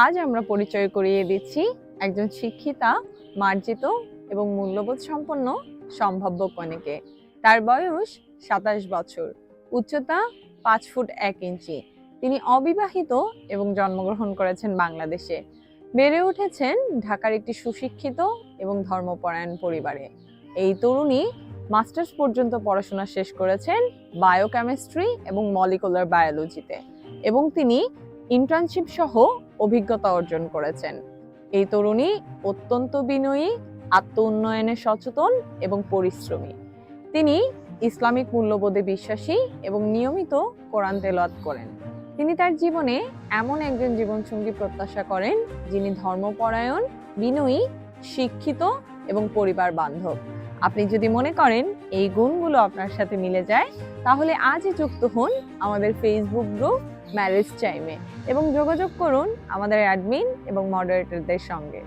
আজ আমরা পরিচয় করিয়ে দিচ্ছি একজন শিক্ষিতা, মার্জিত এবং মূল্যবোধ সম্পন্ন সম্ভাব্য কনেকে। তার বয়স 27 বছর, উচ্চতা 5 ফুট 1 ইঞ্চি। তিনি অবিবাহিত এবং জন্মগ্রহণ করেছেন বাংলাদেশে। বেড়ে উঠেছেন ঢাকার একটি সুশিক্ষিত এবং ধর্মপরায়ণ পরিবারে। এই তরুণী মাস্টার্স পর্যন্ত পড়াশোনা শেষ করেছেন বায়োকেমিস্ট্রি এবং মলিকুলার বায়োলজিতে, এবং তিনি ইন্টার্নশিপ সহ অভিজ্ঞতা অর্জন করেছেন। এই তরুণী অত্যন্ত বিনয়ী, আত্ম উন্নয়নে সচেতন এবং পরিশ্রমী। তিনি ইসলামিক মূল্যবোধে বিশ্বাসী এবং নিয়মিত কোরআন তেলাওয়াত করেন। তিনি তার জীবনে এমন একজন জীবনসঙ্গী প্রত্যাশা করেন যিনি ধর্মপরায়ণ, বিনয়ী, শিক্ষিত এবং পরিবার বান্ধব। আপনি যদি মনে করেন এই গুণগুলো আপনার সাথে মিলে যায়, তাহলে আজই যুক্ত হন আমাদের ফেসবুক গ্রুপ ম্যারেজ টাইমে এবং যোগাযোগ করুন আমাদের অ্যাডমিন এবং মডারেটরদের সঙ্গে।